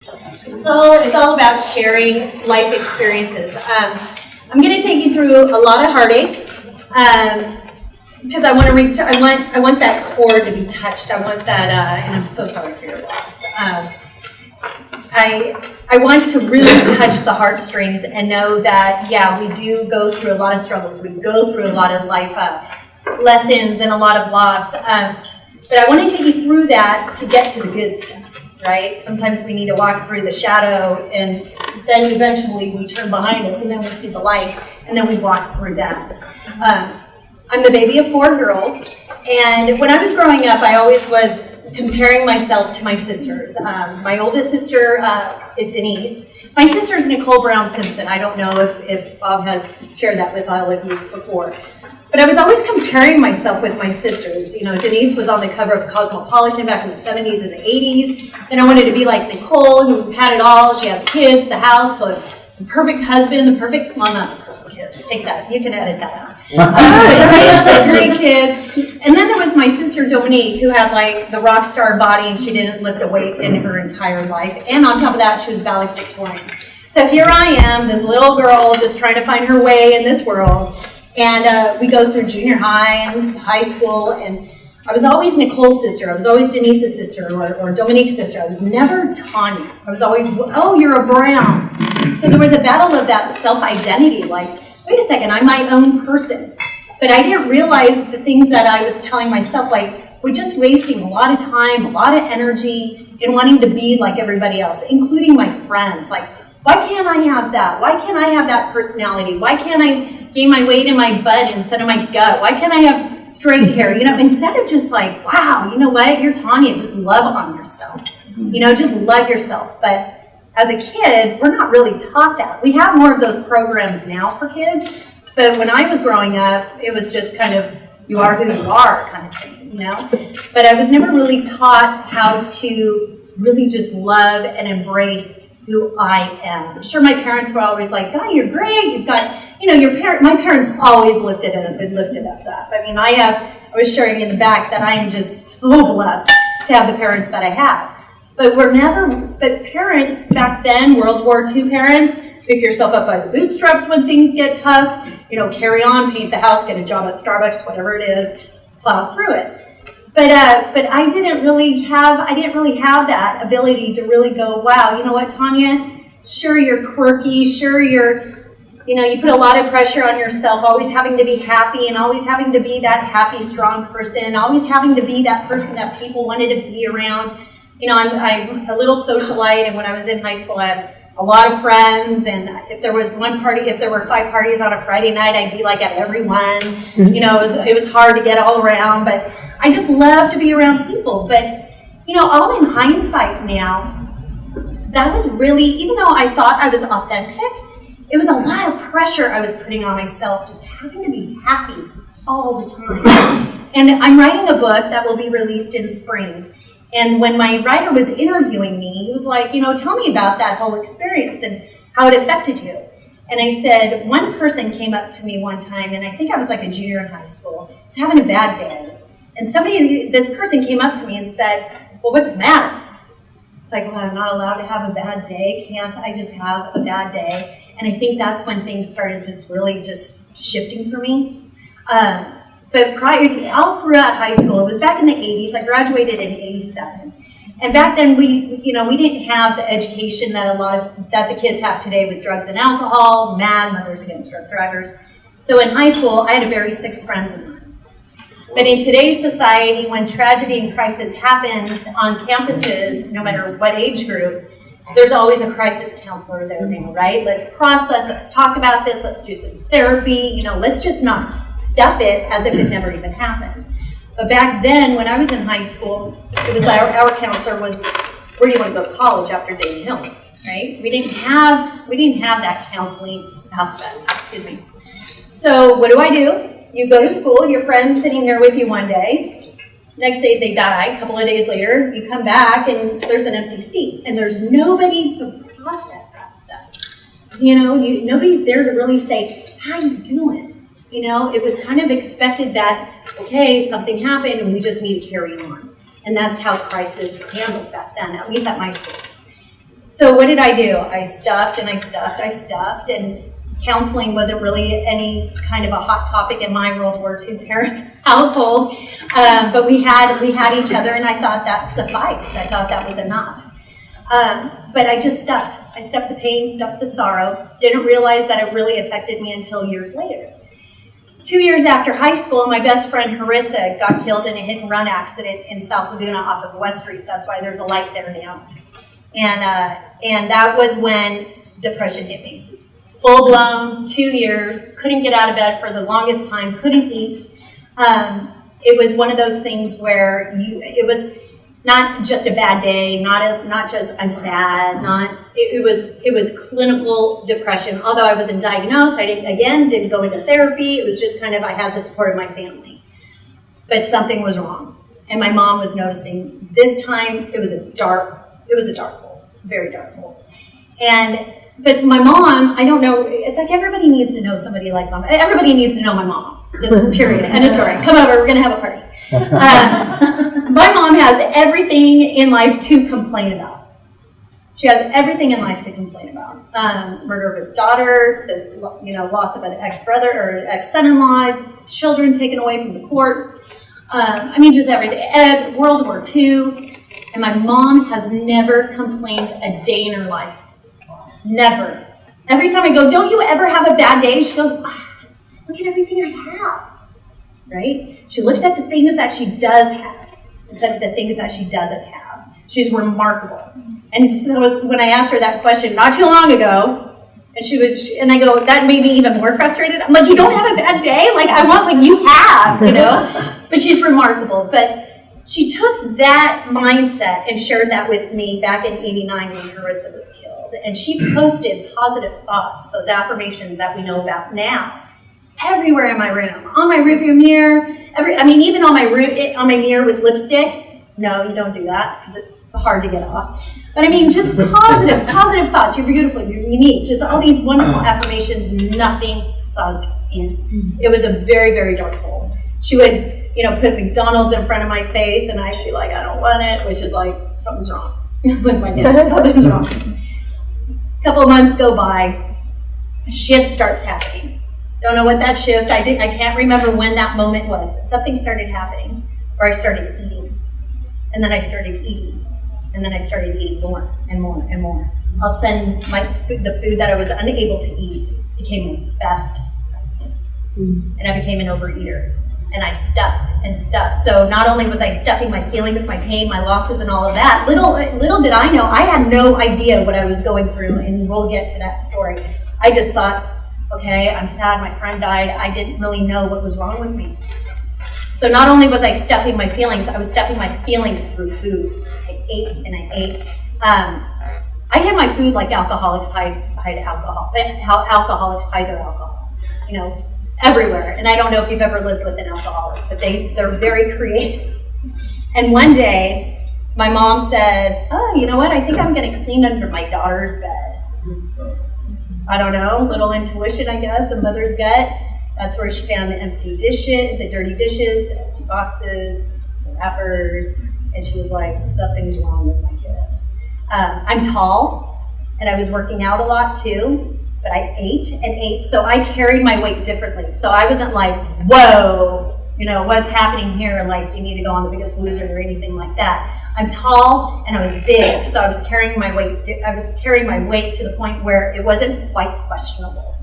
It's all about sharing life experiences. I'm going to take you through a lot of heartache because I want to reach. I want that chord to be touched. I want that, and I'm so sorry for your loss. I want to really touch the heartstrings and know that we do go through a lot of struggles. We go through a lot of life lessons and a lot of loss. But I want to take you through that to get to the good stuff. Right? Sometimes we need to walk through the shadow, and then eventually we turn behind us, and then we see the light, and then we walk through that. I'm the baby of 4 girls, and when I was growing up, I always was comparing myself to my sisters. My oldest sister is Denise. My sister is Nicole Brown Simpson. I don't know if Bob has shared that with all of you before. But I was always comparing myself with my sisters. You know, Denise was on the cover of Cosmopolitan back in the 70s and the 80s. And I wanted to be like Nicole, who had it all. She had the kids, the house, the perfect husband, not the perfect kids. Take that. You can edit that out. The great kids. And then there was my sister, Dominique, who had like the rock star body, and she didn't lift a weight in her entire life. And on top of that, she was valedictorian. So here I am, this little girl just trying to find her way in this world. And we go through junior high and high school, and I was always Nicole's sister. I was always Denise's sister or Dominique's sister. I was never Tanya. I was always, oh, you're a Brown. So there was a battle of that self-identity, like, wait a second, I'm my own person. But I didn't realize the things that I was telling myself, like, we're just wasting a lot of time, a lot of energy in wanting to be like everybody else, including my friends. Like, why can't I have that? Why can't I have that personality? Why can't I gain my weight in my butt instead of my gut? Why can't I have straight hair? You know, instead of just like, wow, you know what? You're Tanya. Just love on yourself. You know, just love yourself. But as a kid, we're not really taught that. We have more of those programs now for kids. But when I was growing up, it was just kind of, you are who you are kind of thing, you know? But I was never really taught how to really just love and embrace who I am. I'm sure my parents were always like, God, you're great. You've got, you know, my parents always lifted us up. I mean, I was sharing in the back that I am just so blessed to have the parents that I have. But parents back then, World War II parents, pick yourself up by the bootstraps when things get tough, you know, carry on, paint the house, get a job at Starbucks, whatever it is, plow through it. But I didn't really have that ability to really go, wow, you know what, Tanya? Sure, you're quirky. Sure, you put a lot of pressure on yourself, always having to be happy and always having to be that happy, strong person, always having to be that person that people wanted to be around. You know, I'm a little socialite, and when I was in high school, I had a lot of friends, and if there was 5 parties on a Friday night, I'd be like at every one. You know, it was hard to get all around, but I just love to be around people. But, you know, all in hindsight now, that was really, even though I thought I was authentic, it was a lot of pressure I was putting on myself, just having to be happy all the time. And I'm writing a book that will be released in spring. And when my writer was interviewing me, he was like, you know, tell me about that whole experience and how it affected you. And I said, one person came up to me one time, and I think I was like a junior in high school. I was having a bad day. And this person came up to me and said, well, what's the matter? It's like, well, I'm not allowed to have a bad day. Can't I just have a bad day? And I think that's when things started just really just shifting for me. But all throughout high school, it was back in the 80s. I graduated in 87. And back then, we didn't have the education that that the kids have today with drugs and alcohol, MAD, Mothers Against Drug Drivers. So in high school, I had very 6 friends of mine. But in today's society, when tragedy and crisis happens on campuses, no matter what age group, there's always a crisis counselor there now, right? Let's process, let's talk about this, let's do some therapy, you know, let's just not stuff it as if it never even happened. But back then, when I was in high school, it was our counselor was, where do you want to go to college after Dayton Hills, right? We didn't have that counseling aspect, excuse me. So what do? You go to school, your friend's sitting there with you one day. Next day they die, a couple of days later, you come back and there's an empty seat. And there's nobody to process that stuff. You know, nobody's there to really say, how you doing? You know, it was kind of expected that, okay, something happened and we just need to carry on. And that's how crisis was handled back then, at least at my school. So what did I do? I stuffed, and counseling wasn't really any kind of a hot topic in my World War II parents' household. But we had each other, and I thought that sufficed. I thought that was enough. But I just stuffed. I stuffed the pain, stuffed the sorrow. Didn't realize that it really affected me until years later. 2 years after high school, my best friend Harissa got killed in a hit-and-run accident in South Laguna off of West Street. That's why there's a light there now. And that was when depression hit me. Full-blown, 2 years, couldn't get out of bed for the longest time, couldn't eat. It was one of those things where it was not just a bad day, not just I'm sad, it was clinical depression. Although I wasn't diagnosed, I didn't go into therapy. It was just kind of, I had the support of my family. But something was wrong. And my mom was noticing. This time it was a dark hole, very dark hole. But my mom, I don't know, it's like everybody needs to know somebody like mom. Everybody needs to know my mom, just period, end of story. Come over, we're going to have a party. My mom has everything in life to complain about. She has everything in life to complain about. Murder of a daughter, the loss of an ex-brother or ex-son-in-law, children taken away from the courts. Just everything. World War II. And my mom has never complained a day in her life. Never. Every time I go, don't you ever have a bad day? She goes, look at everything I have. Right? She looks at the things that she does have instead of the things that she doesn't have. She's remarkable. And so when I asked her that question not too long ago, and I go, that made me even more frustrated. I'm like, you don't have a bad day? Like, I want what you have, But she's remarkable. But she took that mindset and shared that with me back in '89 when Harissa was killed. And she posted positive thoughts, those affirmations that we know about now, everywhere in my room, on my rearview mirror, even on my mirror with lipstick. No, you don't do that because it's hard to get off. But just positive thoughts. You're beautiful, you're unique. Just all these wonderful affirmations, nothing sunk in. It was a very, very dark hole. She would, put McDonald's in front of my face and I'd be like, I don't want it, which is like, something's wrong with my dad. Something's wrong. A couple of months go by, a shift starts happening. Don't know what that shift, I can't remember when that moment was, but something started happening where I started eating. And then I started eating. And then I started eating more and more and more. All of a sudden, the food that I was unable to eat became my best friend. And I became an overeater. And I stuffed and stuffed. So not only was I stuffing my feelings, my pain, my losses, and all of that, little did I know, I had no idea what I was going through, and we'll get to that story. I just thought, okay, I'm sad, my friend died. I didn't really know what was wrong with me. So not only was I stuffing my feelings, I was stuffing my feelings through food. I ate and I ate. I had my food like alcoholics hide alcohol, how alcoholics hide their alcohol, everywhere. And I don't know if you've ever lived with an alcoholic, but they're very creative. And one day, my mom said, oh, you know what? I think I'm going to clean under my daughter's bed. I don't know, little intuition, I guess, the mother's gut. That's where she found the empty dishes, the dirty dishes, the empty boxes, the wrappers. And she was like, something's wrong with my kid. I'm tall, and I was working out a lot too. But I ate and ate, so I carried my weight differently. So I wasn't like, whoa, what's happening here? Like, you need to go on The Biggest Loser or anything like that. I'm tall and I was big, so I was carrying my weight. I was carrying my weight to the point where it wasn't quite questionable.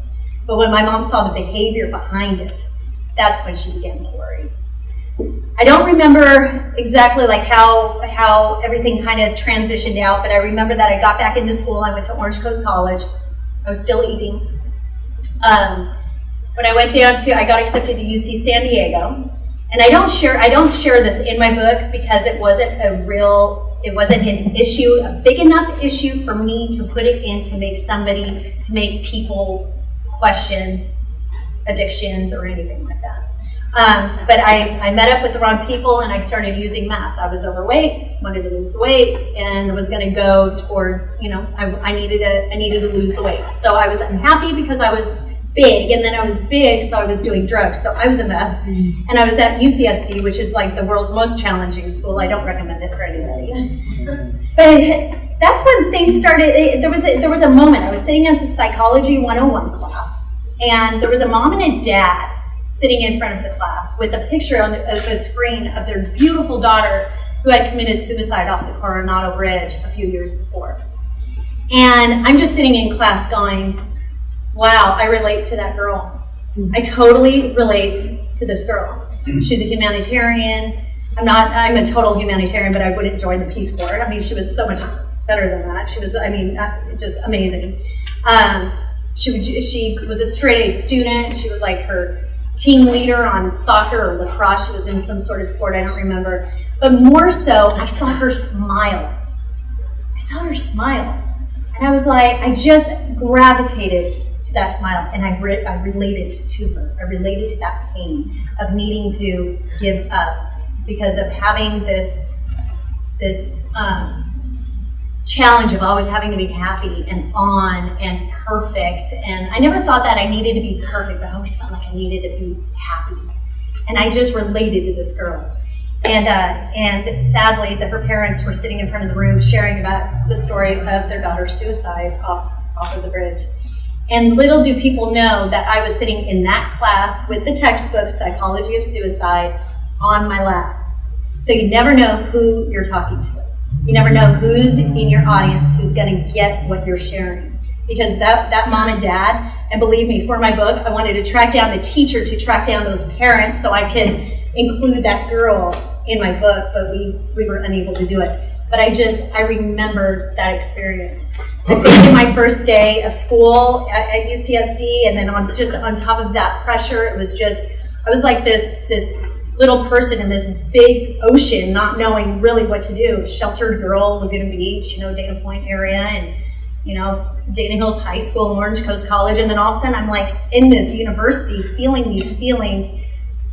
But when my mom saw the behavior behind it, that's when she began to worry. I don't remember exactly like how everything kind of transitioned out, but I remember that I got back into school. I went to Orange Coast College. I was still eating. When I went down I got accepted to UC San Diego, and I don't share this in my book because it wasn't an issue, a big enough issue for me to put it in to make people question addictions or anything like that. But I met up with the wrong people and I started using meth. I was overweight, wanted to lose the weight, and was going to go toward, I needed to lose the weight. So I was unhappy because I was big, and then I was big, so I was doing drugs. So I was a mess. And I was at UCSD, which is like the world's most challenging school. I don't recommend it for anybody. But that's when things started. There was a moment. I was sitting in a Psychology 101 class, and there was a mom and a dad sitting in front of the class with a picture on the screen of their beautiful daughter who had committed suicide off the Coronado Bridge a few years before. And I'm just sitting in class going, wow, I relate to that girl. I totally relate to this girl. She's a humanitarian. I'm a total humanitarian, but I wouldn't join the Peace Corps. I mean, she was so much better than that. She was, just amazing. She was a straight A student. She was like her team leader on soccer or lacrosse. She was in some sort of sport, I don't remember. But more so, I saw her smile. And I was like, I just gravitated to that smile, and I related to her. I related to that pain of needing to give up because of having this challenge of always having to be happy and on and perfect. And I never thought that I needed to be perfect, but I always felt like I needed to be happy. And I just related to this girl. And sadly, her parents were sitting in front of the room sharing about the story of their daughter's suicide off of the bridge. And little do people know that I was sitting in that class with the textbook, Psychology of Suicide, on my lap. So you never know who you're talking to. You never know who's in your audience, who's going to get what you're sharing. Because that mom and dad, and believe me, for my book, I wanted to track down the teacher to track down those parents so I could include that girl in my book, but we were unable to do it. But I remember that experience. I think in my first day of school at UCSD, and then on top of that pressure, I was like this little person in this big ocean, not knowing really what to do. Sheltered girl, Laguna Beach, Dana Point area, and Dana Hills High School, Orange Coast College, and then all of a sudden I'm like in this university feeling these feelings,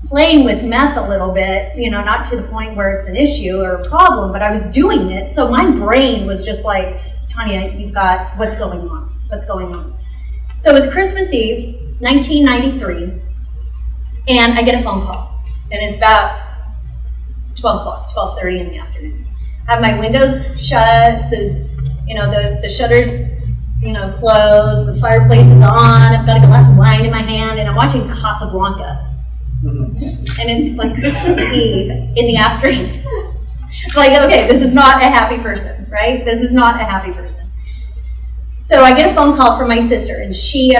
playing with meth a little bit, not to the point where it's an issue or a problem, but I was doing it. So my brain was just like, Tanya, you've got, what's going on? So it was Christmas Eve, 1993, and I get a phone call. And it's about 12:30 in the afternoon. I have my windows shut, the shutters, closed, the fireplace is on, I've got a glass of wine in my hand, and I'm watching Casablanca. And it's like Christmas Eve in the afternoon. Like, okay, this is not a happy person, right? This is not a happy person. So I get a phone call from my sister, and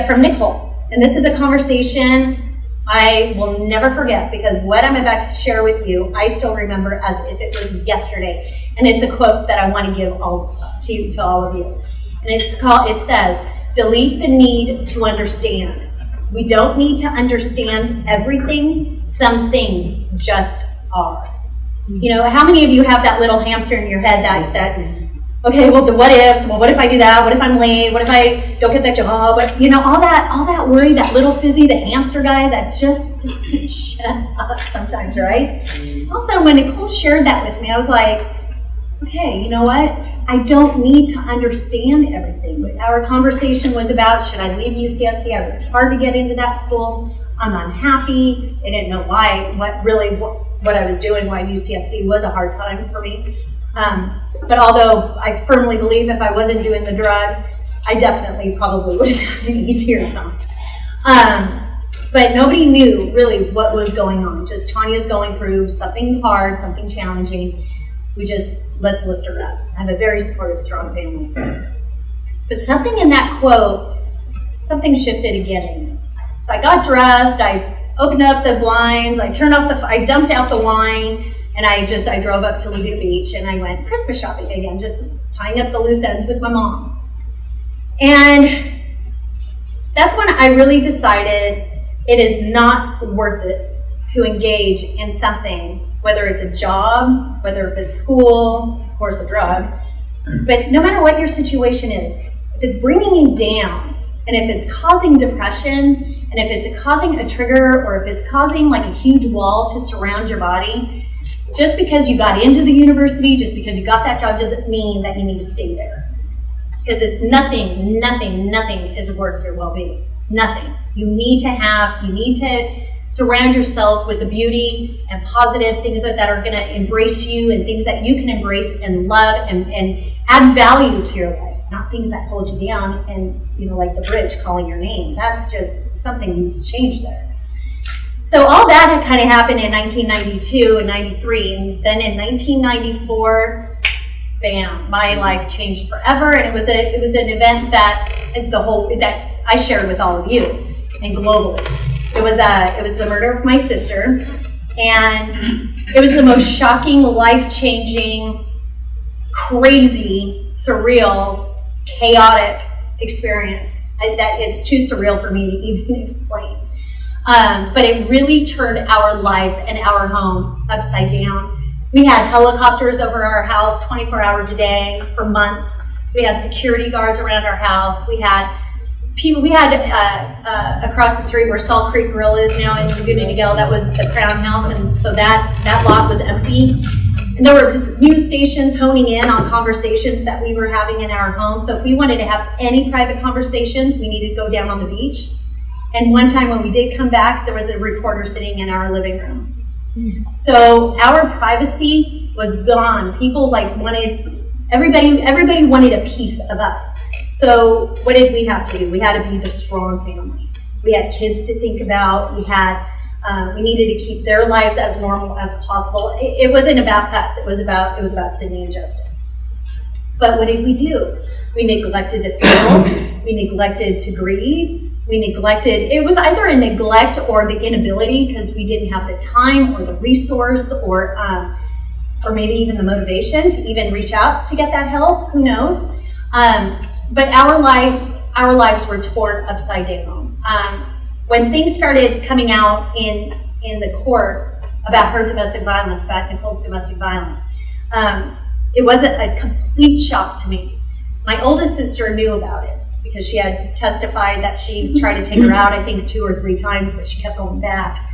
from Nicole. And this is a conversation I will never forget, because what I'm about to share with you, I still remember as if it was yesterday. And it's a quote that I want to give to all of you. And it says, delete the need to understand. We don't need to understand everything. Some things just are. How many of you have that little hamster in your head that okay, well, the what ifs, well, what if I do that? What if I'm late? What if I don't get that job? All that worry, that little fizzy, the hamster guy that just doesn't shut up sometimes, right? Also, when Nicole shared that with me, I was like, okay, you know what? I don't need to understand everything. Our conversation was about, should I leave UCSD? I worked hard to get into that school. I'm unhappy. I didn't know what I was doing, why UCSD was a hard time for me. But although I firmly believe if I wasn't doing the drug, I definitely probably would have had an easier time. But nobody knew really what was going on. Just Tanya's going through something hard, something challenging. Let's lift her up. I have a very supportive, strong family. But something in that quote, something shifted again in me. So I got dressed, I opened up the blinds, I dumped out the wine, and I drove up to Laguna Beach, and I went Christmas shopping again, just tying up the loose ends with my mom. And that's when I really decided it is not worth it to engage in something, whether it's a job, whether it's school, of course a drug, but no matter what your situation is, if it's bringing you down, and if it's causing depression, and if it's causing a trigger, or if it's causing like a huge wall to surround your body, just because you got into the university, just because you got that job doesn't mean that you need to stay there. Because nothing is worth your well-being. Nothing. You need to surround yourself with the beauty and positive things that are going to embrace you, and things that you can embrace and love and add value to your life, not things that hold you down and, like the bridge calling your name. That's just something needs to change there. So all that had kind of happened in 1992 and 93, and then in 1994, bam, my life changed forever, and it was an event that I shared with all of you and globally. It was the murder of my sister, and it was the most shocking, life-changing, crazy, surreal, chaotic experience. That it's too surreal for me to even explain. But it really turned our lives and our home upside down. We had helicopters over our house 24 hours a day for months. We had security guards around our house. We had people. We had across the street where Salt Creek Grill is now in Laguna Niguel. That was the Crown House, and so that lot was empty. And there were news stations honing in on conversations that we were having in our home. So if we wanted to have any private conversations, we needed to go down on the beach. And one time when we did come back, there was a reporter sitting in our living room. So our privacy was gone. People everybody wanted a piece of us. So what did we have to do? We had to be the strong family. We had kids to think about. We needed to keep their lives as normal as possible. It wasn't about us. It was about Sydney and Justin. But what did we do? We neglected to feel. We neglected to grieve. It was either a neglect or the inability because we didn't have the time or the resource or maybe even the motivation to even reach out to get that help. Who knows? But our lives were torn upside down. When things started coming out in the court about her domestic violence, about Nicole's domestic violence, it wasn't a complete shock to me. My oldest sister knew about it because she had testified that she tried to take her out, I think 2 or 3 times, but she kept going back.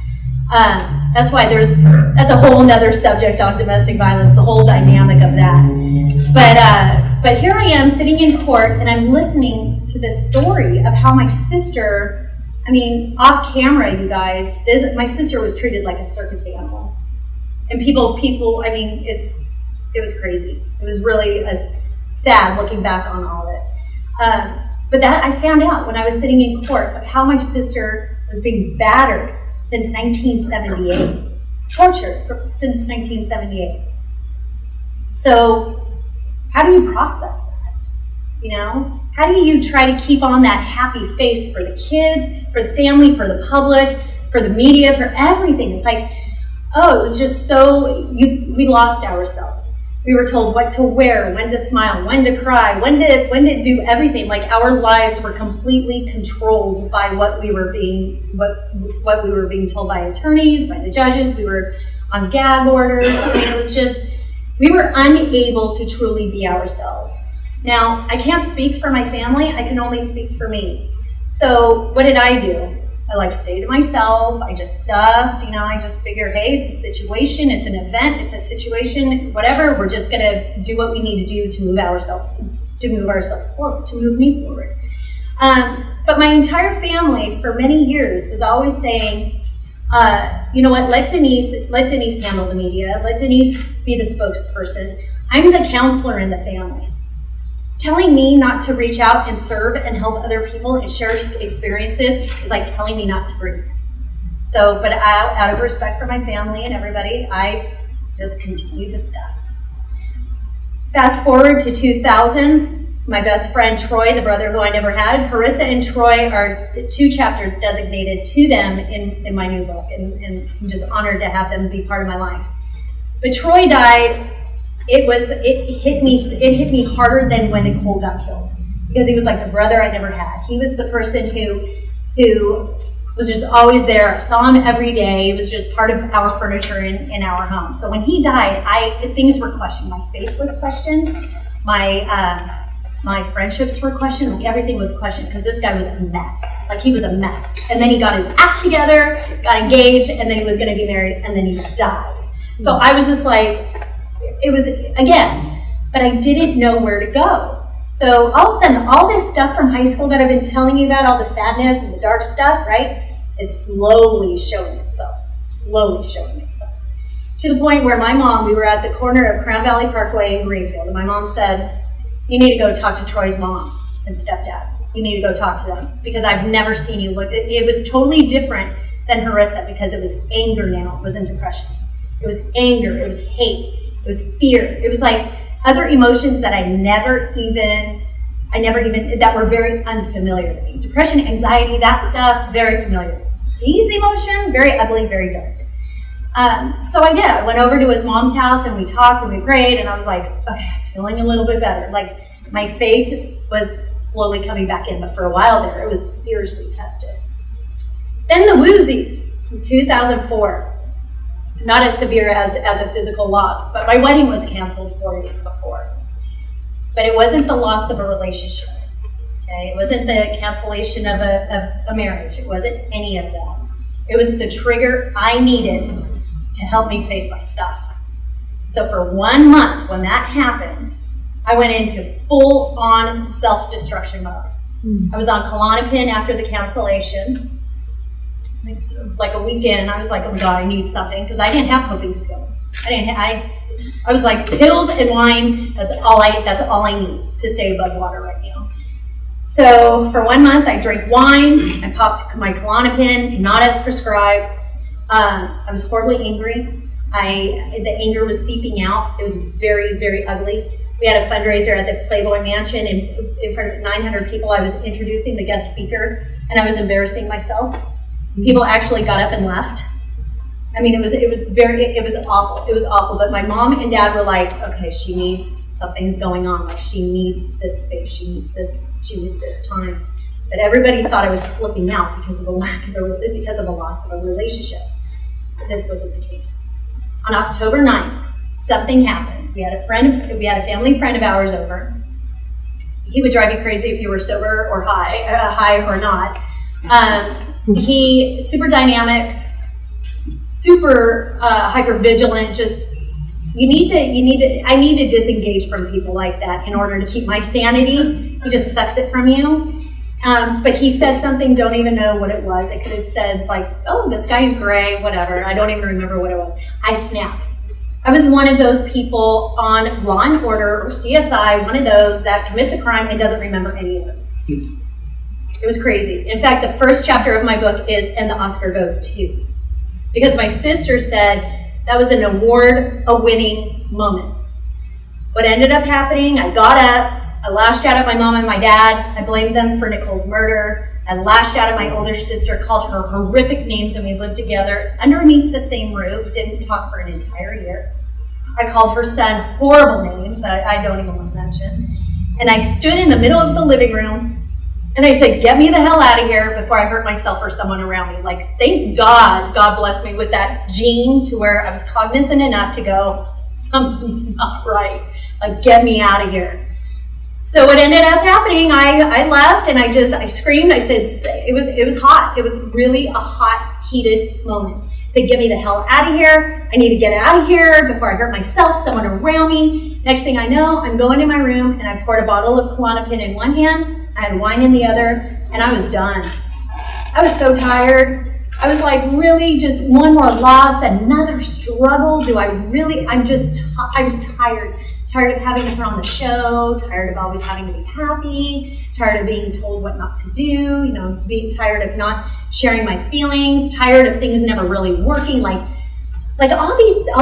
That's a whole nother subject on domestic violence, the whole dynamic of that. But here I am sitting in court and I'm listening to this story of how my sister, off camera, you guys, my sister was treated like a circus animal. And people, it was crazy. It was really sad looking back on all of it. But that I found out when I was sitting in court of how my sister was being battered since 1978, tortured since 1978. So how do you process that? How do you try to keep on that happy face for the kids, for the family, for the public, for the media, for everything? It's like, it was just we lost ourselves. We were told what to wear, when to smile, when to cry, when to do everything. Like our lives were completely controlled by what we were being told by attorneys, by the judges. We were on gag orders. It was just, we were unable to truly be ourselves. Now, I can't speak for my family. I can only speak for me. So what did I do? I stayed to myself. I just stuffed, I just figured, hey, it's a situation, it's an event, it's a situation, whatever. We're just going to do what we need to do to move ourselves forward, to move me forward. But my entire family for many years was always saying, you know what, let Denise handle the media. Let Denise be the spokesperson. I'm the counselor in the family. Telling me not to reach out and serve and help other people and share experiences is like telling me not to breathe. So, but out of respect for my family and everybody, I just continued to stuff. Fast forward to 2000, my best friend Troy, the brother who I never had, Harissa and Troy are 2 chapters designated to them in my new book, and I'm just honored to have them be part of my life. But Troy died. It hit me harder than when Nicole got killed, because he was like the brother I never had. He was the person who was just always there. I saw him every day. It was just part of our furniture in our home. So when he died, things were questioned. My faith was questioned. My friendships were questioned. Like everything was questioned because this guy was a mess. Like he was a mess. And then he got his act together, got engaged, and then he was going to be married, and then he died. So I was just like, it was, again, but I didn't know where to go. So all of a sudden, all this stuff from high school that I've been telling you about, all the sadness and the dark stuff, right? It's slowly showing itself. To the point where my mom, we were at the corner of Crown Valley Parkway and Greenfield, and my mom said, you need to go talk to Troy's mom and stepdad. You need to go talk to them because I've never seen you look. It was totally different than Harissa because it was anger now. It wasn't depression. It was anger. It was hate. It was fear. It was like other emotions that I never even, that were very unfamiliar to me. Depression, anxiety, that stuff, very familiar. These emotions, very ugly, very dark. So I did. I went over to his mom's house and we talked and we prayed and I was like, okay, I'm feeling a little bit better. Like my faith was slowly coming back in, but for a while there, it was seriously tested. Then the woozy in 2004. Not as severe as a physical loss, but my wedding was canceled 4 days before. But it wasn't the loss of a relationship. Okay? It wasn't the cancellation of a marriage. It wasn't any of that. It was the trigger I needed to help me face my stuff. So for 1 month, when that happened, I went into full-on self-destruction mode. I was on Klonopin after the cancellation. Like a weekend, I was like, oh my God, I need something, because I didn't have coping skills. I was like, pills and wine, that's all I need to stay above water right now. So for 1 month, I drank wine, I popped my Klonopin, not as prescribed. I was horribly angry. The anger was seeping out. It was very, very ugly. We had a fundraiser at the Playboy Mansion, and in front of 900 people, I was introducing the guest speaker, and I was embarrassing myself. People actually got up and left. I mean, it was awful. It was awful. But my mom and dad were like, okay, something's going on. Like she needs this space. She needs this time. But everybody thought I was flipping out because of a loss of a relationship. But this wasn't the case. On October 9th, something happened. We had a family friend of ours over. He would drive you crazy if you were sober or high or not. He super dynamic, super hyper vigilant. Just I need to disengage from people like that in order to keep my sanity. He just sucks it from you. But he said something, don't even know what it was. It could have said like, oh, the sky's gray, whatever. I don't even remember what it was. I snapped. I was one of those people on Law and Order or CSI, one of those that commits a crime and doesn't remember any of it. It was crazy. In fact, the first chapter of my book is, and the Oscar goes to. Because my sister said that was an award-winning moment. What ended up happening, I got up, I lashed out at my mom and my dad, I blamed them for Nicole's murder, I lashed out at my older sister, called her horrific names, and we lived together underneath the same roof, didn't talk for an entire year. I called her son horrible names that I don't even want to mention. And I stood in the middle of the living room, and I said, get me the hell out of here before I hurt myself or someone around me. Like, thank God blessed me with that gene to where I was cognizant enough to go, something's not right. Like, get me out of here. So what ended up happening, I left and I screamed. I said, it was hot. It was really a hot, heated moment. I said, get me the hell out of here. I need to get out of here before I hurt myself, someone around me. Next thing I know, I'm going to my room and I poured a bottle of Klonopin in one hand, I had wine in the other, and I was done. I was so tired. I was like, really, just one more loss, another struggle? I was tired. Tired of having to put on the show, tired of always having to be happy, tired of being told what not to do, being tired of not sharing my feelings, tired of things never really working, like all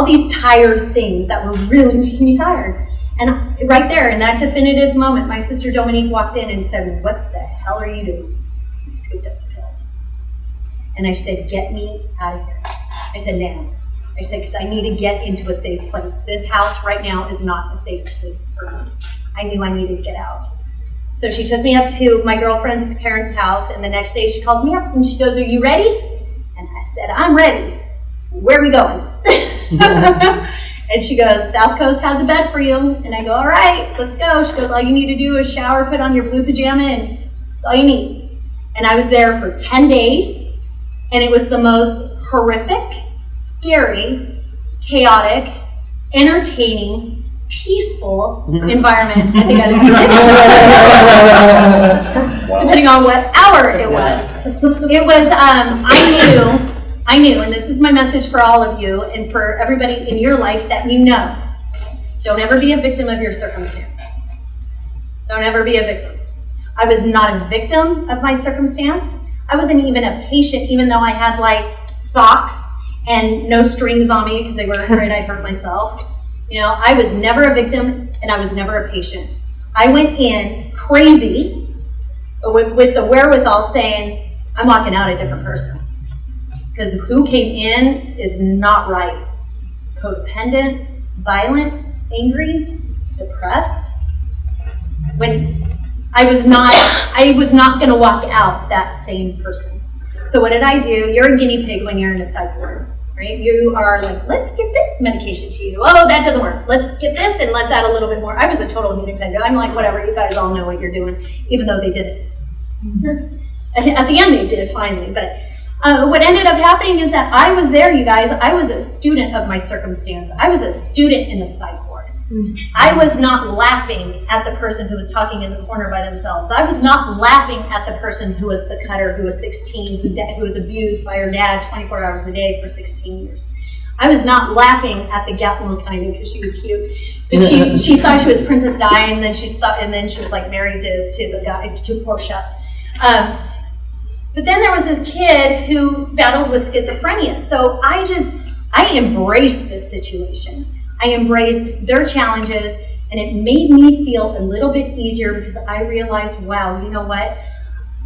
these tired things that were really making me tired. And right there, in that definitive moment, my sister Dominique walked in and said, what the hell are you doing? I scooped up the pills. And I said, get me out of here. I said, now. I said, because I need to get into a safe place. This house right now is not a safe place for me. I knew I needed to get out. So she took me up to my girlfriend's parents' house, and the next day she calls me up and she goes, are you ready? And I said, I'm ready. Where are we going? And she goes, South Coast has a bed for you. And I go, all right, let's go. She goes, all you need to do is shower, put on your blue pajama, and that's all you need. And I was there for 10 days, and it was the most horrific, scary, chaotic, entertaining, peaceful environment I think I've ever been in. Depending on what hour it was. It was, I knew, and this is my message for all of you and for everybody in your life that don't ever be a victim of your circumstance. Don't ever be a victim. I was not a victim of my circumstance. I wasn't even a patient, even though I had like socks and no strings on me because they were afraid I'd hurt myself. You know, I was never a victim and I was never a patient. I went in crazy with the wherewithal saying, I'm walking out a different person. Because who came in is not right. Codependent, violent, angry, depressed. When I was not going to walk out that same person. So what did I do? You're a guinea pig when you're in a psych ward, right? You are like, let's give this medication to you. Oh, that doesn't work. Let's get this and let's add a little bit more. I was a total guinea pig. I'm like, whatever, you guys all know what you're doing, even though they didn't. At the end they did finally, but what ended up happening is that I was there, you guys. I was a student of my circumstance. I was a student in the psych ward. I was not laughing at the person who was talking in the corner by themselves. I was not laughing at the person who was the cutter, who was 16, who was abused by her dad 24 hours a day for 16 years. I was not laughing at the Gatlin kind of because she was cute, but she thought she was Princess Di, and then she was like married to the guy, to Portia. But then there was this kid who battled with schizophrenia. So I embraced this situation. I embraced their challenges, and it made me feel a little bit easier because I realized, wow, you know what?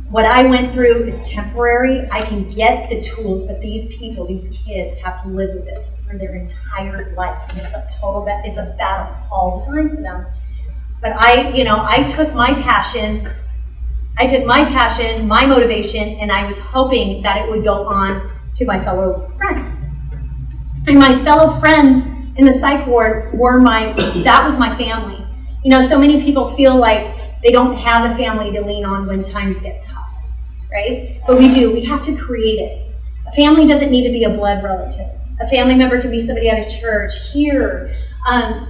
What I went through is temporary. I can get the tools, but these people, these kids have to live with this for their entire life. And it's a battle all the time for them. But I took my passion, my motivation, and I was hoping that it would go on to my fellow friends. And my fellow friends in the psych ward that was my family. You know, so many people feel like they don't have a family to lean on when times get tough, right? But we do. We have to create it. A family doesn't need to be a blood relative. A family member can be somebody at a church, here,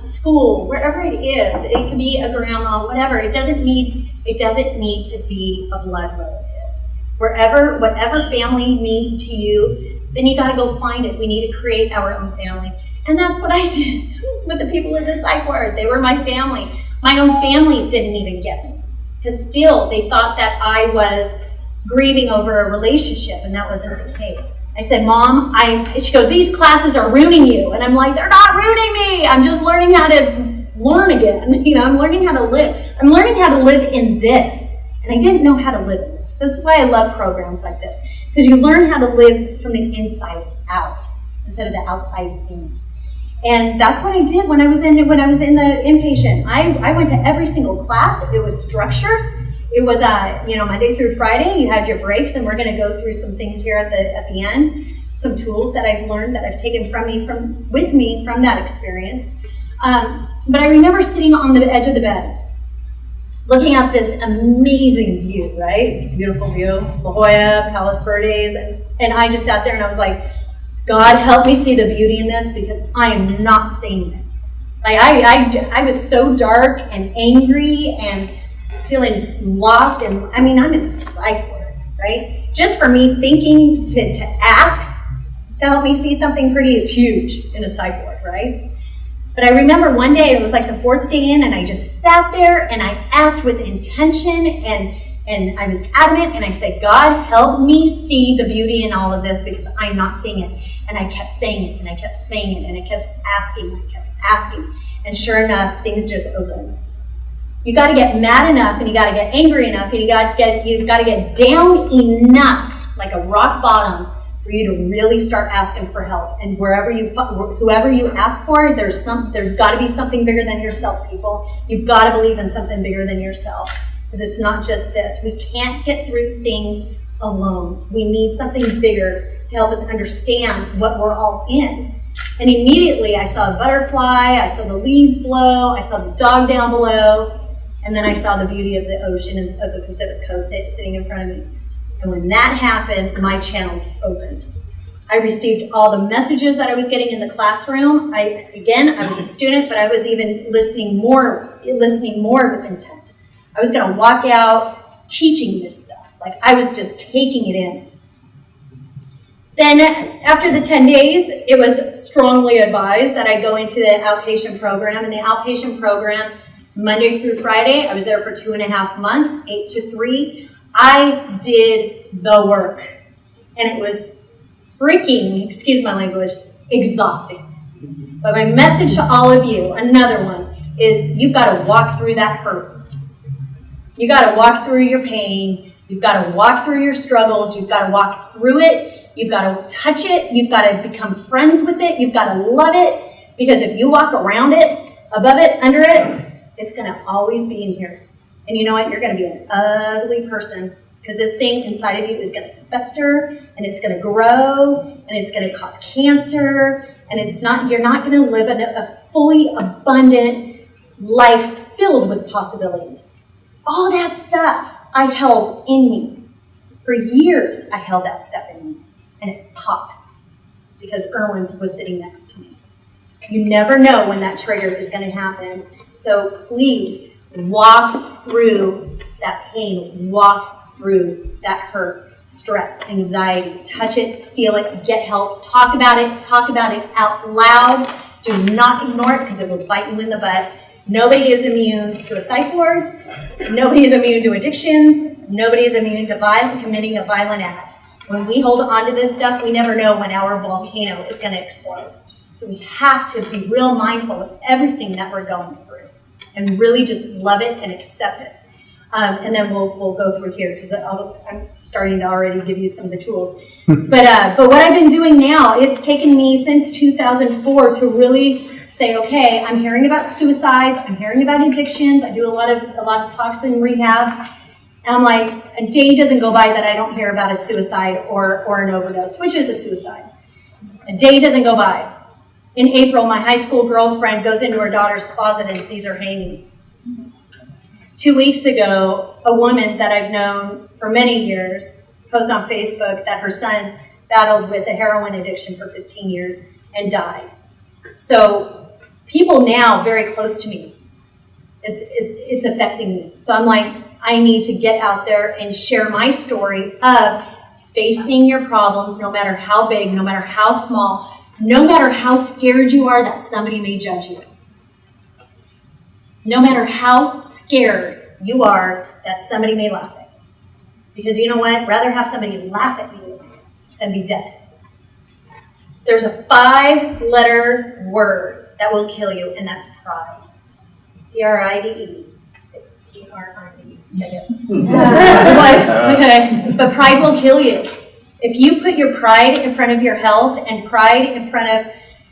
school, wherever it is. It can be a grandma, whatever. It doesn't need to be a blood relative. Whatever family means to you, then you got to go find it. We need to create our own family. And that's what I did with the people in the psych ward. They were my family. My own family didn't even get me. Because still, they thought that I was grieving over a relationship, and that wasn't the case. I said, Mom, she goes, these classes are ruining you. And I'm like, they're not ruining me. I'm just learning how to learn again. You know, I'm learning how to live. I'm learning how to live in this. And I didn't know how to live in this. That's why I love programs like this. Because you learn how to live from the inside out instead of the outside in. And that's what I did when I was in the inpatient. I went to every single class. It was structured. It was Monday through Friday. You had your breaks, and we're going to go through some things here at the end, some tools that I've learned that I've taken with me from that experience. But I remember sitting on the edge of the bed, looking at this amazing view, right? Beautiful view, La Jolla, Palos Verdes, and I just sat there and I was like, God, help me see the beauty in this because I am not seeing it. Like I was so dark and angry and feeling lost, and I'm in a psych ward, right? Just for me thinking to ask to help me see something pretty is huge in a psych ward, right? But I remember one day, it was like the fourth day in, and I just sat there and I asked with intention and I was adamant, and I said, God, help me see the beauty in all of this because I'm not seeing it. And I kept saying it, and I kept saying it, and I kept asking. And sure enough, things just opened. You got to get mad enough, and you got to get angry enough, and you've got to get down enough, like a rock bottom, for you to really start asking for help. And whoever you ask for, there's got to be something bigger than yourself, people. You've got to believe in something bigger than yourself. Because it's not just this. We can't get through things alone. We need something bigger to help us understand what we're all in. And immediately I saw a butterfly, I saw the leaves blow, I saw the dog down below, and then I saw the beauty of the ocean and of the Pacific Coast sitting in front of me. And when that happened, my channels opened. I received all the messages that I was getting in the classroom. I was a student, but I was even listening more with intent. I was going to walk out teaching this stuff. Like I was just taking it in. Then after the 10 days, it was strongly advised that I go into the outpatient program. In the outpatient program, Monday through Friday, I was there for 2.5 months, 8 to 3. I did the work. And it was freaking, excuse my language, exhausting. But my message to all of you, another one, is you've got to walk through that hurt. You got to walk through your pain. You've got to walk through your struggles. You've got to walk through it. You've got to touch it. You've got to become friends with it. You've got to love it. Because if you walk around it, above it, under it, it's going to always be in here. And you know what? You're going to be an ugly person. Because this thing inside of you is going to fester, and it's going to grow, and it's going to cause cancer, and you're not going to live a fully abundant life filled with possibilities. All that stuff I held in me. For years, I held that stuff in me, and it popped because Erwin was sitting next to me. You never know when that trigger is going to happen. So please walk through that pain, walk through that hurt, stress, anxiety. Touch it, feel it, get help, talk about it out loud. Do not ignore it because it will bite you in the butt. Nobody is immune to a psych ward. Nobody is immune to addictions. Nobody is immune to committing a violent act. When we hold on to this stuff, we never know when our volcano is going to explode. So we have to be real mindful of everything that we're going through and really just love it and accept it. And then we'll go through here because I'm starting to already give you some of the tools. But what I've been doing now, it's taken me since 2004 to really say, okay, I'm hearing about suicides, I'm hearing about addictions. I do a lot of talks and rehabs. And I'm like, a day doesn't go by that I don't hear about a suicide or an overdose, which is a suicide. A day doesn't go by. In April, my high school girlfriend goes into her daughter's closet and sees her hanging. 2 weeks ago, a woman that I've known for many years posted on Facebook that her son battled with a heroin addiction for 15 years and died. So people now very close to me, it's affecting me. So I'm like, I need to get out there and share my story of facing your problems, no matter how big, no matter how small, no matter how scared you are that somebody may judge you. No matter how scared you are that somebody may laugh at you. Because you know what? Rather have somebody laugh at you than be dead. There's a 5-letter word that will kill you, and that's pride. P-R-I-D-E. P-R-I-D-E. Okay. But pride will kill you. If you put your pride in front of your health and pride in front of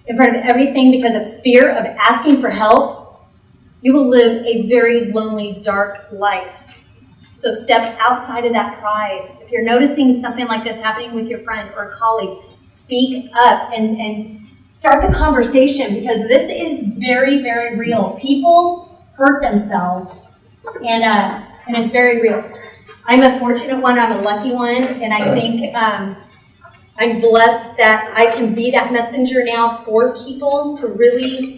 everything because of fear of asking for help, you will live a very lonely, dark life. So step outside of that pride. If you're noticing something like this happening with your friend or colleague, speak up and start the conversation because this is very, very real. People hurt themselves, and it's very real. I'm a fortunate one. I'm a lucky one, and I think I'm blessed that I can be that messenger now for people to really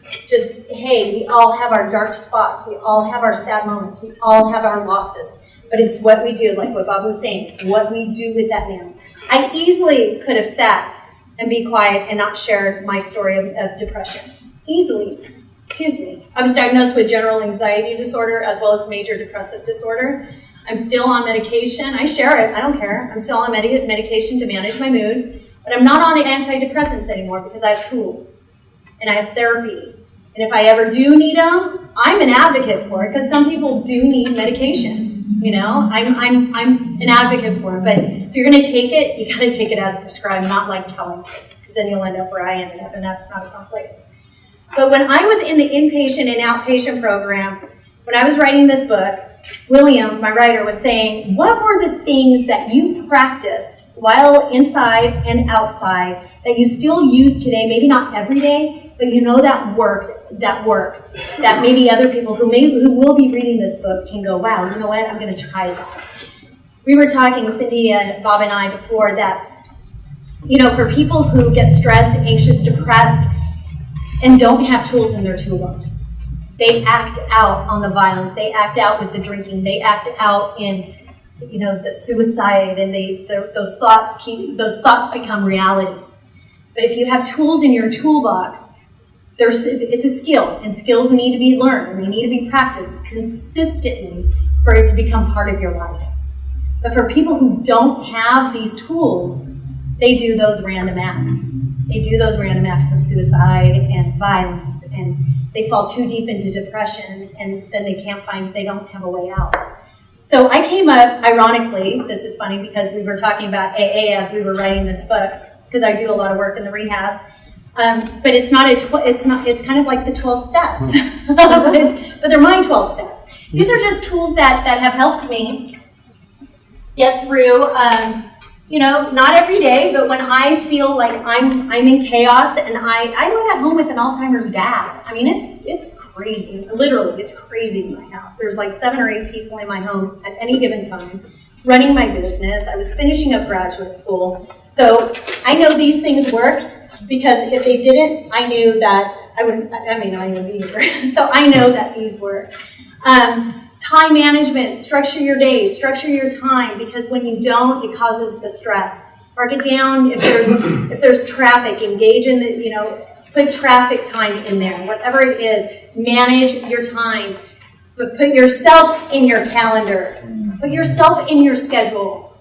just, hey, we all have our dark spots. We all have our sad moments. We all have our losses. But it's what we do, like what Bob was saying. It's what we do with that now. I easily could have sat and be quiet and not shared my story of depression. Easily. Excuse me. I was diagnosed with general anxiety disorder as well as major depressive disorder. I'm still on medication. I share it. I don't care. I'm still on medication to manage my mood. But I'm not on antidepressants anymore because I have tools. And I have therapy. And if I ever do need them, I'm an advocate for it because some people do need medication. You know, I'm an advocate for it. But if you're going to take it, you got to take it as prescribed, not like Helen, because then you'll end up where I ended up, and that's not a fun place. But when I was in the inpatient and outpatient program, when I was writing this book, William, my writer, was saying, what were the things that you practiced while inside and outside that you still use today, maybe not every day, but you know that that maybe other people who will be reading this book can go, wow, you know what, I'm going to try that. We were talking, Cindy and Bob and I, before that, you know, for people who get stressed, anxious, depressed, and don't have tools in their toolbox, they act out on the violence, they act out with the drinking, they act out in, you know, the suicide, and those thoughts become reality. But if you have tools in your toolbox, it's a skill, and skills need to be learned, and they need to be practiced consistently for it to become part of your life. But for people who don't have these tools, they do those random acts. They do those random acts of suicide and violence, and they fall too deep into depression, and then they don't have a way out. So I came up, ironically, this is funny because we were talking about AA as we were writing this book, because I do a lot of work in the rehabs. But it's kind of like the 12 steps, but they're my 12 steps. These are just tools that have helped me get through, not every day, but when I feel like I'm in chaos, and I live at home with an Alzheimer's dad. I mean, it's crazy. Literally, it's crazy in my house. There's like 7 or 8 people in my home at any given time, running my business. I was finishing up graduate school. So I know these things work, because if they didn't, I knew that I wouldn't be here. So I know that these work. Time management, structure your day, structure your time, because when you don't, it causes the stress. Mark it down. If there's traffic, engage in put traffic time in there. Whatever it is, manage your time. But put yourself in your calendar. Put yourself in your schedule.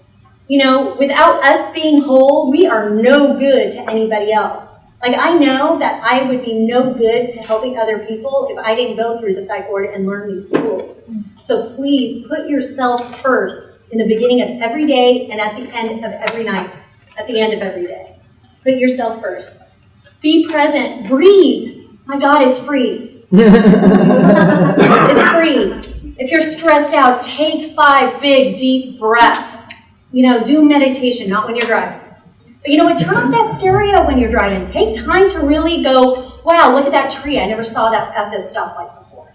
Without us being whole, we are no good to anybody else. Like, I know that I would be no good to helping other people if I didn't go through the psych ward and learn these tools. So please put yourself first in the beginning of every day and at the end of every night, at the end of every day. Put yourself first. Be present. Breathe. My God, it's free. It's free. If you're stressed out, take 5 big, deep breaths. Do meditation, not when you're driving. But you know what? Turn off that stereo when you're driving. Take time to really go, wow, look at that tree. I never saw that at this stoplight before,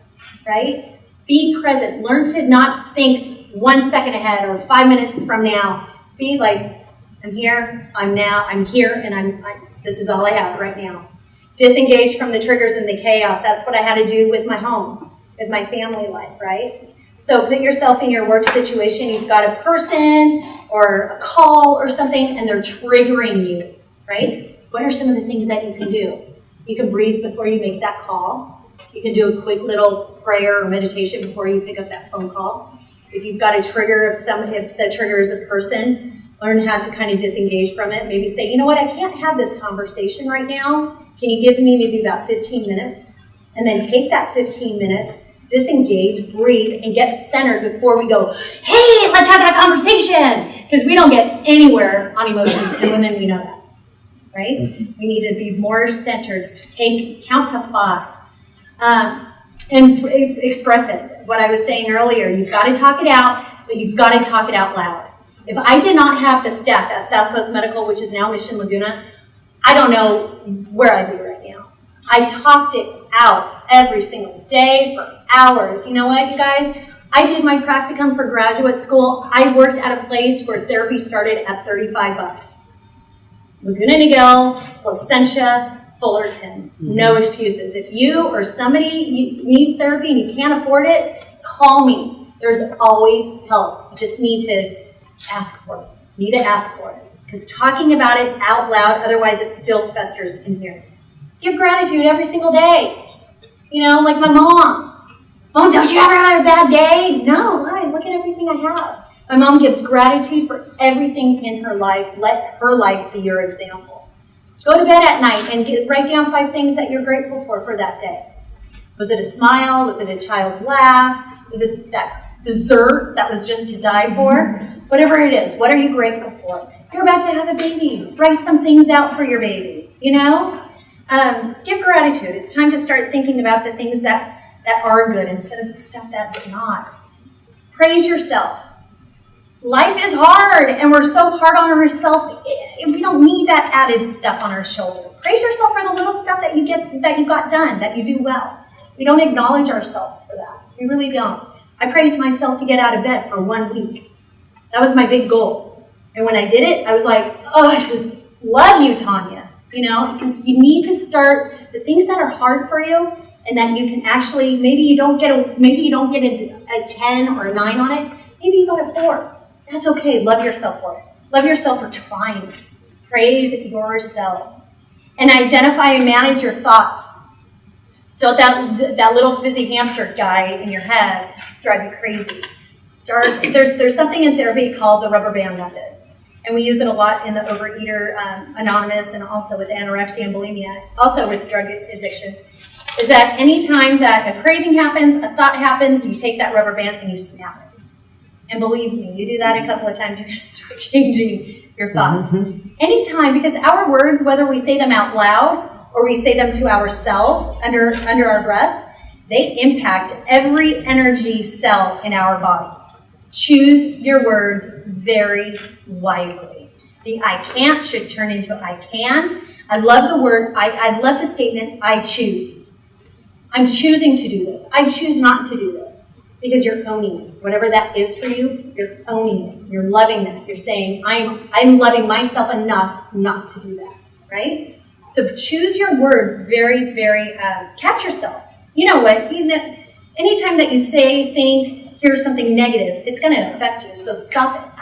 right? Be present. Learn to not think 1 second ahead or 5 minutes from now. Be like, I'm here, I'm here, and this is all I have right now. Disengage from the triggers and the chaos. That's what I had to do with my home, with my family life, right? So put yourself in your work situation. You've got a person or a call or something, and they're triggering you, right? What are some of the things that you can do? You can breathe before you make that call. You can do a quick little prayer or meditation before you pick up that phone call. If you've got a trigger if the trigger is a person, learn how to kind of disengage from it. Maybe say, you know what, I can't have this conversation right now. Can you give me maybe about 15 minutes? And then take that 15 minutes, disengage, breathe, and get centered before we go, hey, let's have that conversation. Because we don't get anywhere on emotions, and women, we know that, right? Mm-hmm. We need to be more centered. Count to 5. And express it. What I was saying earlier, you've got to talk it out, but you've got to talk it out loud. If I did not have the staff at South Coast Medical, which is now Mission Laguna, I don't know where I'd be right now. I talked it out every single day for hours. You know what, you guys? I did my practicum for graduate school. I worked at a place where therapy started at $35. Laguna Niguel, Placentia, Fullerton. No excuses. If you or somebody needs therapy and you can't afford it, call me. There's always help. You just need to ask for it. You need to ask for it. Because talking about it out loud, otherwise it still festers in here. Give gratitude every single day. You know, like my mom. Mom, don't you ever have a bad day? No, why? Look at everything I have. My mom gives gratitude for everything in her life. Let her life be your example. Go to bed at night and write down 5 things that you're grateful for that day. Was it a smile? Was it a child's laugh? Was it that dessert that was just to die for? Whatever it is, what are you grateful for? You're about to have a baby. Write some things out for your baby, you know? Give gratitude. It's time to start thinking about the things that are good instead of the stuff that's not. Praise yourself. Life is hard, and we're so hard on ourselves. We don't need that added stuff on our shoulder. Praise yourself for the little stuff that you got done, that you do well. We don't acknowledge ourselves for that. We really don't. I praised myself to get out of bed for 1 week. That was my big goal. And when I did it, I was like, oh, I just love you, Tanya. You know, because you need to start the things that are hard for you, and that you can actually, maybe you don't get a 10 or a 9 on it. Maybe you got a 4. That's okay. Love yourself for it. Love yourself for trying. Praise yourself. And identify and manage your thoughts. Don't that little fizzy hamster guy in your head drive you crazy. There's something in therapy called the rubber band method. And we use it a lot in the Overeater Anonymous and also with anorexia and bulimia, also with drug addictions, is that anytime that a craving happens, a thought happens, you take that rubber band and you snap it. And believe me, you do that a couple of times, you're going to start changing your thoughts. Anytime, because our words, whether we say them out loud or we say them to ourselves under our breath, they impact every energy cell in our body. Choose your words very wisely. The I can't should turn into I can. I love the word, I love the statement, I choose. I'm choosing to do this. I choose not to do this. Because you're owning it. Whatever that is for you, you're owning it. You're loving that. You're saying, I'm loving myself enough not to do that, right? So choose your words very, very, catch yourself. You know what? Anytime that you say, think, hear something negative, it's going to affect you. So stop it,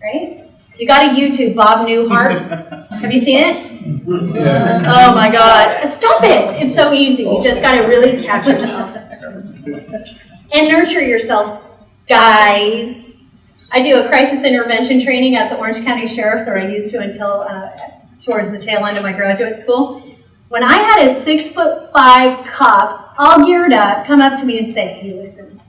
right? You got to YouTube Bob Newhart. Have you seen it? Yeah. Oh my God. Stop it. It's so easy. You just got to really catch yourself. And nurture yourself, guys. I do a crisis intervention training at the Orange County Sheriff's, or I used to until towards the tail end of my graduate school. When I had a 6'5" cop, all geared up, come up to me and say, hey, listen,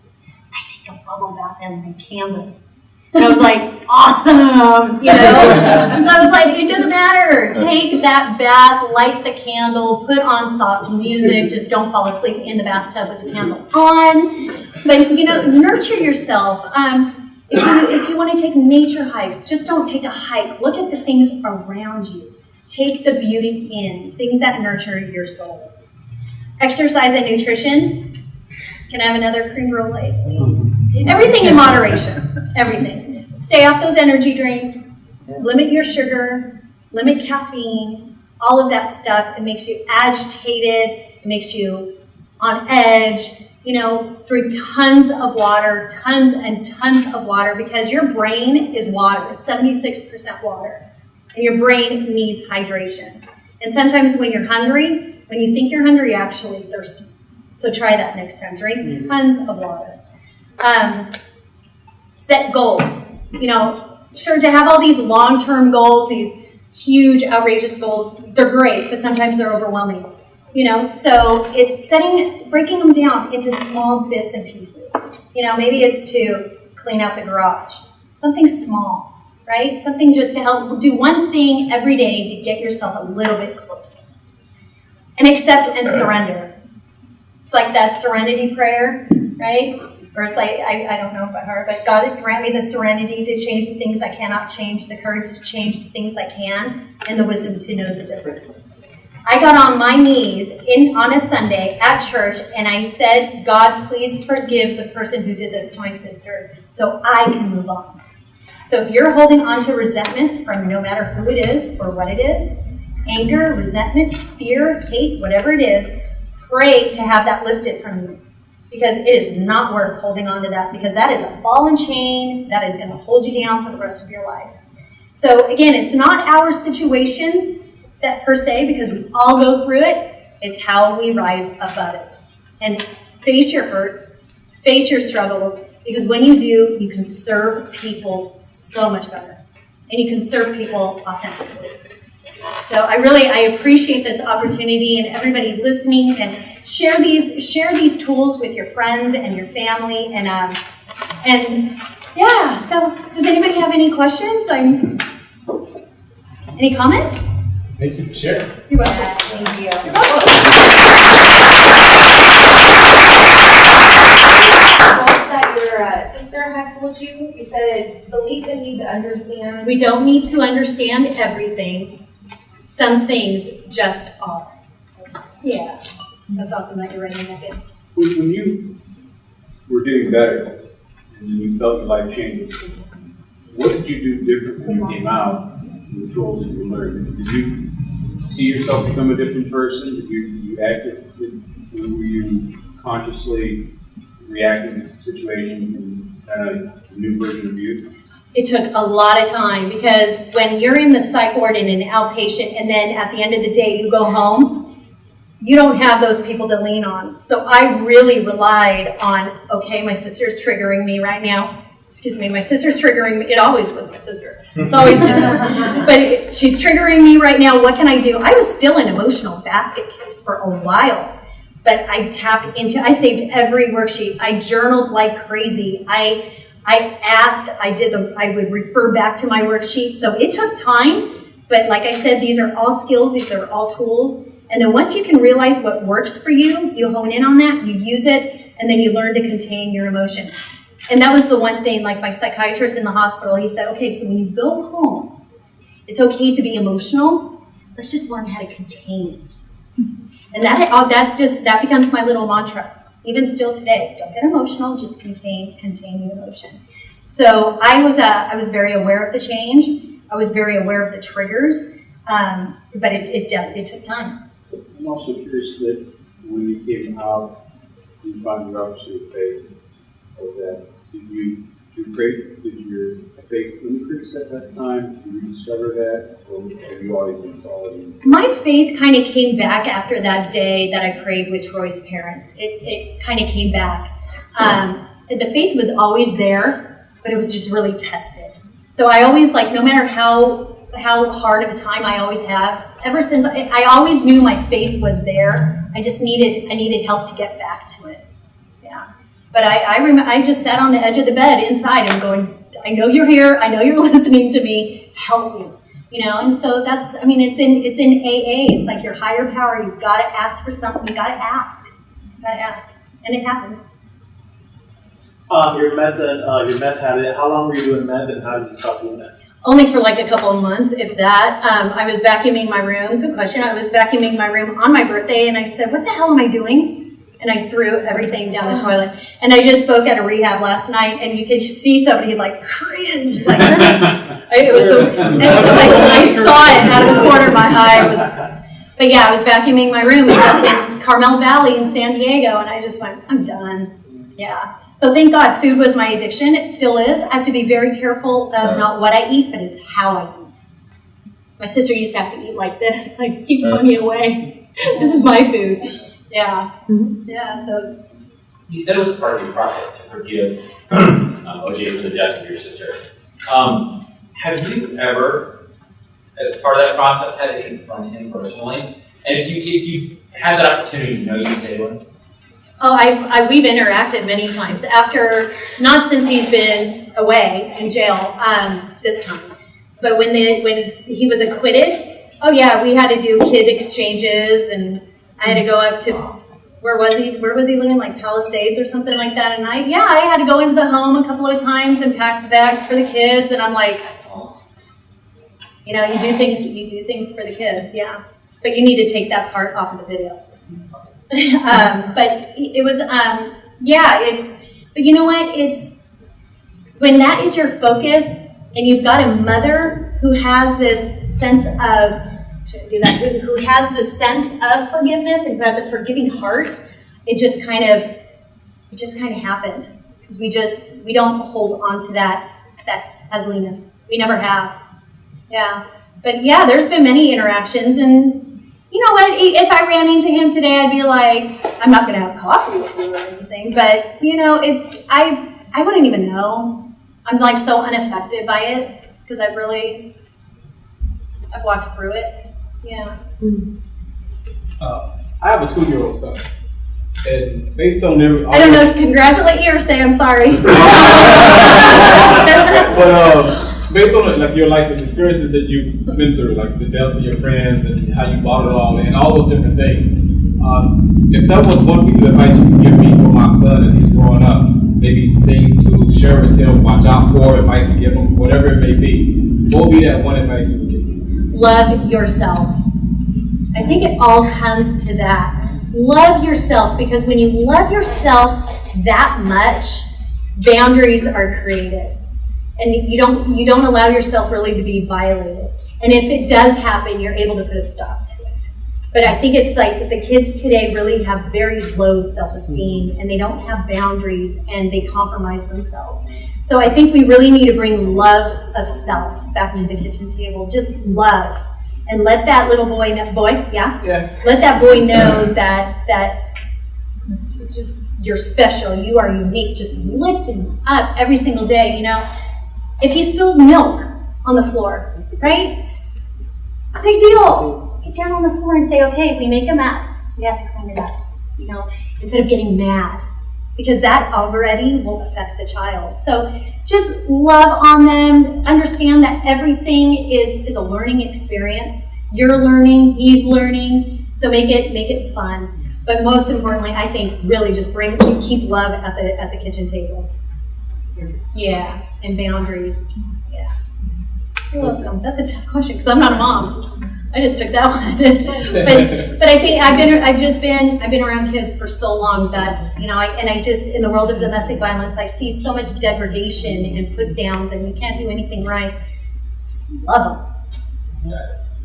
I take a bubble bath and my candles. And I was like, awesome, you know? So I was like, it doesn't matter. Take that bath, light the candle, put on soft music. Just don't fall asleep in the bathtub with the candle on. But, you know, nurture yourself. If you want to take nature hikes, just don't take a hike. Look at the things around you. Take the beauty in, things that nurture your soul. Exercise and nutrition. Can I have another cream roll light, please? Everything in moderation. Everything. Stay off those energy drinks. Limit your sugar. Limit caffeine. All of that stuff. It makes you agitated. It makes you on edge. You know, drink tons of water, tons and tons of water, because your brain is water. It's 76% water. And your brain needs hydration. And sometimes when you're hungry, when you think you're hungry, you're actually thirsty. So try that next time. Drink tons of water. Set goals. You know, sure, to have all these long-term goals, these huge, outrageous goals, they're great, but sometimes they're overwhelming. You know, so it's breaking them down into small bits and pieces. You know, maybe it's to clean out the garage. Something small, right? Something just to help do one thing every day to get yourself a little bit closer. And accept and surrender. It's like that serenity prayer, right? Or it's like, I don't know by heart, but God, grant me the serenity to change the things I cannot change, the courage to change the things I can, and the wisdom to know the difference. I got on my knees on a Sunday at church, and I said, God, please forgive the person who did this to my sister so I can move on. So if you're holding on to resentments from no matter who it is or what it is, anger, resentment, fear, hate, whatever it is, pray to have that lifted from you. Because it is not worth holding on to that, because that is a ball and chain that is going to hold you down for the rest of your life. So again, it's not our situations that per se, because we all go through it. It's how we rise above it. And face your hurts, face your struggles, because when you do, you can serve people so much better. And you can serve people authentically. So I appreciate this opportunity, and everybody listening, and share these tools with your friends and your family, and yeah. So does anybody have any questions? Any comments? Thank you for sharing. You're welcome. Thank you. You're welcome. That your sister had told you. You said it's delete the need to understand. We don't need to understand everything. Some things just are. Yeah. That's awesome that you're writing that in. When you were getting better and you felt your life changing, what did you do different when you came out and the tools that you learned? Did you see yourself become a different person? Did you act? Were you consciously reacting to situations and kind of a new version of you? It took a lot of time, because when you're in the psych ward in an outpatient, and then at the end of the day you go home, you don't have those people to lean on. So I really relied on, okay, my sister's triggering me right now. Excuse me, my sister's triggering me. It always was my sister. It's always been. But she's triggering me right now. What can I do? I was still in emotional basket case for a while. But I saved every worksheet. I journaled like crazy. I would refer back to my worksheet. So it took time. But like I said, these are all skills. These are all tools. And then once you can realize what works for you, you hone in on that, you use it, and then you learn to contain your emotion. And that was the one thing, like my psychiatrist in the hospital, he said, okay, so when you go home, it's okay to be emotional. Let's just learn how to contain it. And that becomes my little mantra, even still today. Don't get emotional, just contain the emotion. So I was very aware of the change. I was very aware of the triggers, but it took time. I'm also curious that when you came out, you found your opposite faith of that. Did your faith increase at that time? Did you rediscover that? Or have you always been following? My faith kind of came back after that day that I prayed with Troy's parents. It kind of came back. The faith was always there, but it was just really tested. So I always, no matter how hard of a time I always have, ever since I always knew my faith was there. I needed help to get back to it. Yeah. But I just sat on the edge of the bed inside and going, I know you're here. I know you're listening to me. Help me. And so it's in AA. It's like your higher power. You've got to ask for something. You got to ask. And it happens. Your meth habit, how long were you doing meth and how did you stop doing that? Only for a couple of months, if that. I was vacuuming my room. Good question. I was vacuuming my room on my birthday, and I said, what the hell am I doing? And I threw everything down the toilet. And I just spoke at a rehab last night, and you could see somebody cringe. It was I saw it out of the corner of my eye. But yeah, I was vacuuming my room in Carmel Valley in San Diego, and I just went, I'm done. Yeah. So thank God food was my addiction. It still is. I have to be very careful of not what I eat, but it's how I eat. My sister used to have to eat like this, keep Tanya away. This is my food. Yeah. Yeah, so it's... You said it was part of your process to forgive OJ for the death of your sister. Have you ever, as part of that process, had to confront him personally? And if you had that opportunity, you say what? Oh, we've interacted many times. Not since he's been away in jail this time, but when he was acquitted, oh yeah, we had to do kid exchanges, and I had to go up to, where was he living, Palisades or something like that, and I had to go into the home a couple of times and pack the bags for the kids, and I'm like, you do things for the kids, yeah. But you need to take that part off of the video. But it was, but you know what, when that is your focus, and you've got a mother who has this sense of, who has this sense of forgiveness and who has a forgiving heart, it just kind of happened. Because we don't hold on to that ugliness. We never have. Yeah. But yeah, there's been many interactions, and you know what? If I ran into him today, I'd be like, I'm not going to have coffee with you or anything, but I wouldn't even know. I'm so unaffected by it because I've walked through it. Yeah. I have a 2-year-old son, and based on every, I don't know. Congratulate you or say I'm sorry. But based on your life and experiences that you've been through, the deaths of your friends and how you bought it all and all those different things, if that was one piece of advice you could give me for my son as he's growing up, maybe things to share with him, watch out for, advice to give him, whatever it may be, what would be that one advice you would give him? Love yourself. I think it all comes to that. Love yourself, because when you love yourself that much, boundaries are created. And you don't allow yourself really to be violated. And if it does happen, you're able to put a stop to it. But I think it's the kids today really have very low self-esteem, and they don't have boundaries, and they compromise themselves. So I think we really need to bring love of self back to the kitchen table. Just love. and let that little boy know, Yeah. let that boy know that just you're special, you are unique. Just lift him up every single day. You know, if he spills milk on the floor, right? Big deal. Get down on the floor and say, okay, we make a mess. We have to clean it up. You know, instead of getting mad, because that already will affect the child. So just love on them. Understand that everything is a learning experience. You're learning, he's learning. So make it fun. But most importantly, I think really just keep love at the kitchen table. Yeah, and boundaries. Yeah. You're welcome. That's a tough question because I'm not a mom. I just took that one. but I think I've been around kids for so long that, you know, I just, in the world of domestic violence, I see so much degradation and put downs, and you can't do anything right. Just love them.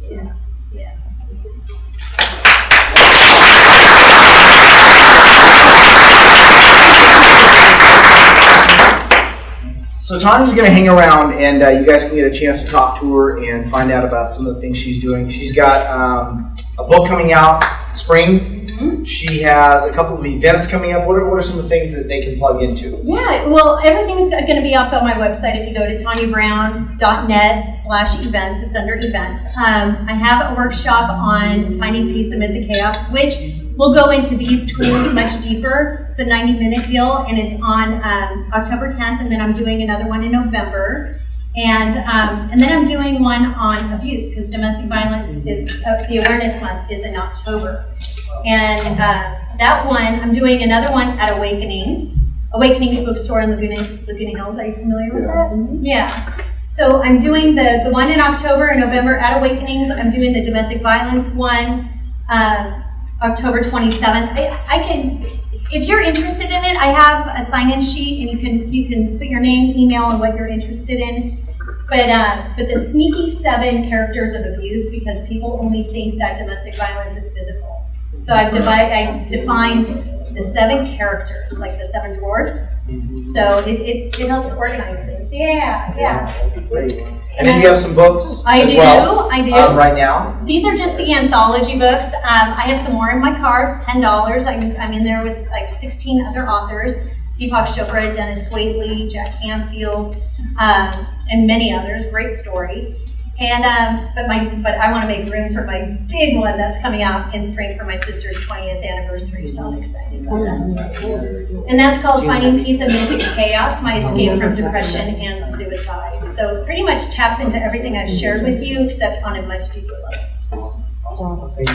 Yeah. Yeah. So Tanya's going to hang around, and you guys can get a chance to talk to her and find out about some of the things she's doing. She's got a book coming out spring. Mm-hmm. She has a couple of events coming up. What are some of the things that they can plug into? Yeah, well, everything's going to be up on my website. If you go to tanyabrown.net/events, it's under events. I have a workshop on finding peace amid the chaos, which we'll go into these tools much deeper. It's a 90-minute deal, and it's on October 10th, and then I'm doing another one in November. And then I'm doing one on abuse, because domestic violence is, the awareness month is in October. And that one, I'm doing another one at Awakenings Bookstore in Laguna Hills. Are you familiar with that? Mm-hmm. Yeah. So I'm doing the one in October and November at Awakenings. I'm doing the domestic violence one October 27th. I can, if you're interested in it, I have a sign-in sheet, and you can put your name, email, and what you're interested in. But the sneaky 7 characters of abuse, because people only think that domestic violence is physical. So I defined the 7 characters, like the 7 dwarfs. So it helps organize things. Yeah. Great. And then you have some books I as do. right now. These are just the anthology books. I have some more in my cards, $10. I'm in there with like 16 other authors. Deepak Chopra, Dennis Waitley, Jack Hanfield, and many others. Great story. And but I want to make room for my big one that's coming out in spring for my sister's 20th anniversary. So I'm excited about that. And that's called Finding Peace Amid the Chaos: My Escape from Depression and Suicide. So pretty much taps into everything I've shared with you, except on a much deeper level. Awesome. Thank you.